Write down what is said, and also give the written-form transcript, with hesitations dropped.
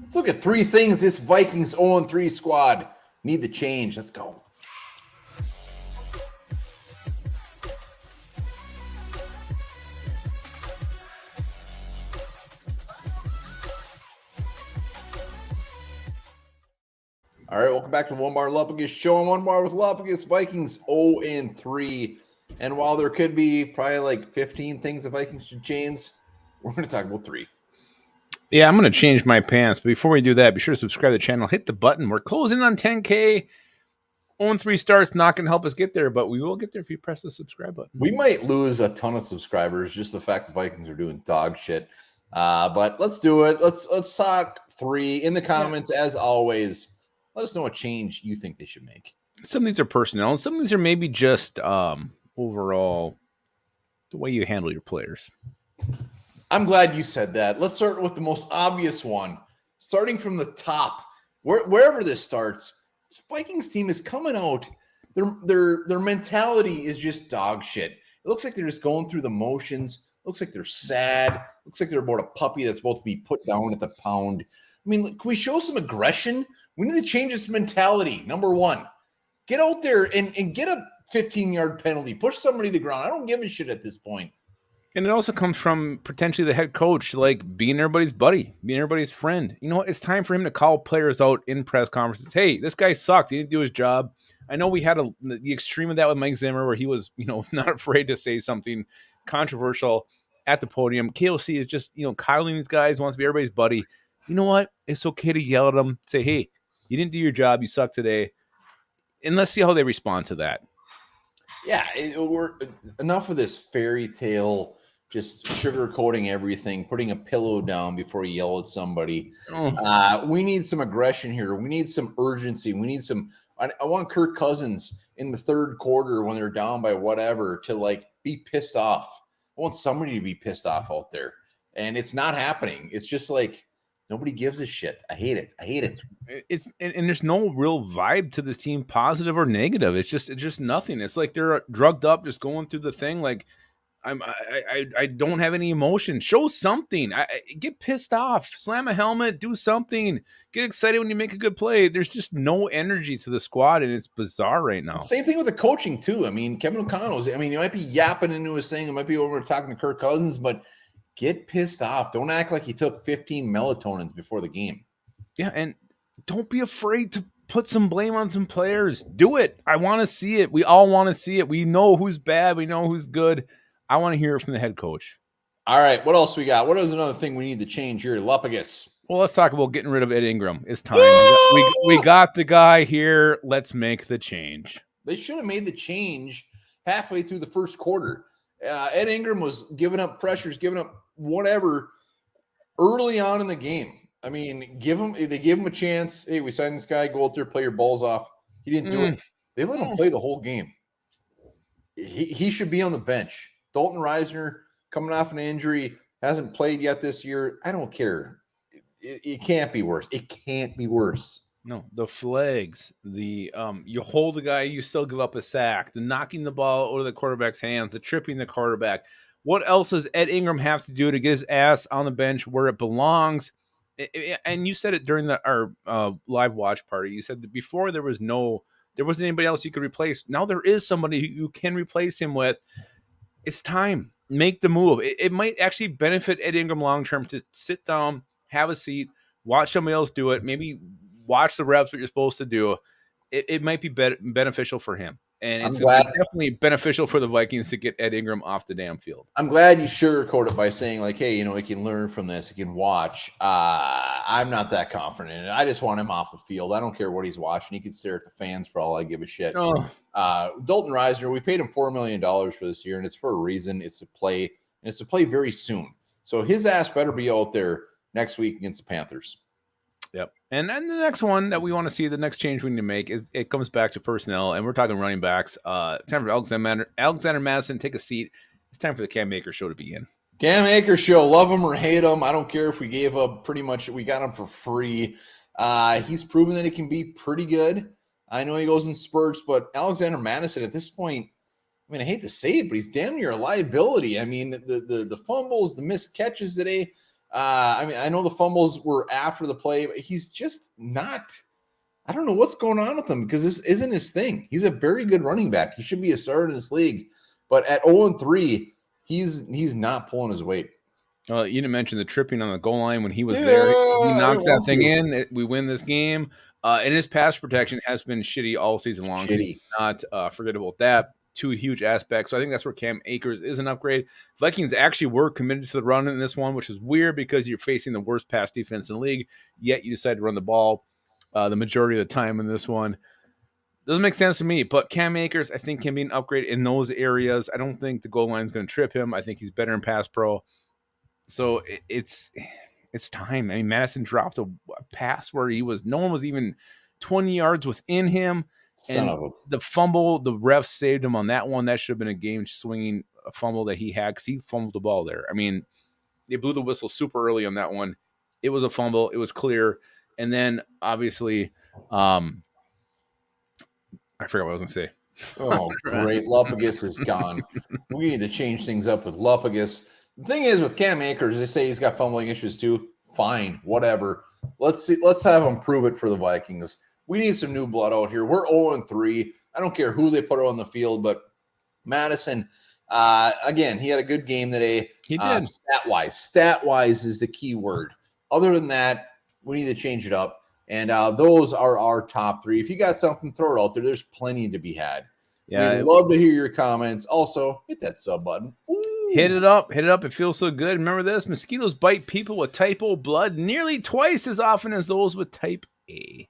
Let's look at three things this Vikings 0-3 squad need to change. Let's go. All right, welcome back to Onebar Lupagus show. I'm Onebar with Lupagus. Vikings 0-3. And while there could be probably like 15 things the Vikings should change, we're going to talk about three. Yeah, I'm going to change my pants. But before we do that, be sure to subscribe to the channel. Hit the button. We're closing on 10K. 0-3 starts not going to help us get there, but we will get there if you press the subscribe button. We might lose a ton of subscribers, just the fact the Vikings are doing dog shit. But let's do it. Let's talk three in the comments. Yeah. As always, let us know what change you think they should make. Some of these are personnel, and some of these are maybe just overall the way you handle your players. I'm glad you said that. Let's start with the most obvious one. Starting from the top, wherever this starts, this Vikings team is coming out. Their mentality is just dog shit. It looks like they're just going through the motions. It looks like they're sad. It looks like they're about a puppy that's about to be put down at the pound. I mean, can we show some aggression? We need to change this mentality. Number one, get out there and get a 15-yard penalty. Push somebody to the ground. I don't give a shit at this point. And it also comes from potentially the head coach, like being everybody's buddy, being everybody's friend. You know what? It's time for him to call players out in press conferences. Hey, this guy sucked. He didn't do his job. I know we had the extreme of that with Mike Zimmer, where he was, not afraid to say something controversial at the podium. KOC is just, coddling these guys, wants to be everybody's buddy. You know what? It's okay to yell at them. Say, hey, you didn't do your job. You suck today. And let's see how they respond to that. Yeah, we're enough of this fairy tale, just sugarcoating everything, putting a pillow down before you yell at somebody. We need some aggression here. We need some urgency. We need some. I want Kirk Cousins in the third quarter when they're down by whatever to be pissed off. I want somebody to be pissed off out there, and it's not happening. It's just nobody gives a shit. I hate it. And there's no real vibe to this team, positive or negative. It's just nothing. It's like they're drugged up, just going through the thing. Like I don't have any emotion. Show something. Get pissed off. Slam a helmet. Do something. Get excited when you make a good play. There's just no energy to the squad, and it's bizarre right now. Same thing with the coaching too. I mean, Kevin O'Connell's. I mean, he might be yapping into his thing. It might be over talking to Kirk Cousins, but get pissed off. Don't act like you took 15 melatonins before the game. Yeah, and don't be afraid to put some blame on some players. Do it. I want to see it. We all want to see it. We know who's bad. We know who's good. I want to hear it from the head coach. All right, what else we got? What is another thing we need to change here? Lupagus. Well, let's talk about getting rid of Ed Ingram. It's time. We got the guy here. Let's make the change. They should have made the change halfway through the first quarter. Ed Ingram was giving up pressures, giving up whatever early on in the game. I mean, they gave him a chance. Hey, we signed this guy. Go out there, play your balls off. He didn't do it. They let him play the whole game. He should be on the bench. Dalton Reisner coming off an injury, hasn't played yet this year. I don't care. It can't be worse. It can't be worse. No, the flags, the you hold the guy, you still give up a sack, the knocking the ball out of the quarterback's hands, the tripping the quarterback. What else does Ed Ingram have to do to get his ass on the bench where it belongs? And you said it during our live watch party. You said that before there wasn't anybody else you could replace. Now there is somebody who you can replace him with. It's time. Make the move. It might actually benefit Ed Ingram long-term to sit down, have a seat, watch somebody else do it, maybe watch the reps, what you're supposed to do. It might be beneficial for him. And it's definitely beneficial for the Vikings to get Ed Ingram off the damn field. I'm glad you sugarcoat it by saying hey, he can learn from this. He can watch. I'm not that confident in it. I just want him off the field. I don't care what he's watching. He can stare at the fans for all I give a shit. Oh. Dalton Reisner, we paid him $4 million for this year, and it's for a reason. It's to play, and it's to play very soon. So his ass better be out there next week against the Panthers. Yep. And then the next one that we want to see, the next change we need to make, it comes back to personnel, and we're talking running backs. It's time for Alexander Madison, take a seat. It's time for the Cam Akers show to begin. Cam Akers show, love him or hate him. I don't care if we gave up we got him for free. He's proven that he can be pretty good. I know he goes in spurts, but Alexander Madison at this point, I mean, I hate to say it, but he's damn near a liability. I mean, the fumbles, the missed catches today. I mean, I know the fumbles were after the play, but he's just not. I don't know what's going on with him because this isn't his thing. He's a very good running back. He should be a starter in this league, but at 0-3, he's not pulling his weight. You didn't mention the tripping on the goal line when he was Yeah, there. He I knocks didn't that want thing to. in. We win this game. And his pass protection has been shitty all season long. So Shitty. not forget about that. Two huge aspects. So I think that's where Cam Akers is an upgrade. Vikings actually were committed to the run in this one, which is weird because you're facing the worst pass defense in the league, yet you decide to run the ball the majority of the time in this one. Doesn't make sense to me, but Cam Akers, I think, can be an upgrade in those areas. I don't think the goal line is going to trip him. I think he's better in pass pro. So it's time. I mean, Madison dropped a pass where no one was even 20 yards within him. Son And of a. the fumble, the refs saved him on that one. That should have been a game-swinging fumble that he had because he fumbled the ball there. I mean, they blew the whistle super early on that one. It was a fumble. It was clear. And then, obviously, I forgot what I was going to say. Oh, great. Lupagus is gone. We need to change things up with Lupagus. The thing is, with Cam Akers, they say he's got fumbling issues too. Fine, whatever. Let's see. Let's have him prove it for the Vikings. We need some new blood out here. We're 0-3. I don't care who they put on the field, but Madison, again, he had a good game today. He did. Stat-wise is the key word. Other than that, we need to change it up. And those are our top three. If you got something, throw it out there. There's plenty to be had. Yeah, We'd love to hear your comments. Also, hit that sub button. Ooh. Hit it up. It feels so good. Remember this? Mosquitoes bite people with type O blood nearly twice as often as those with type A.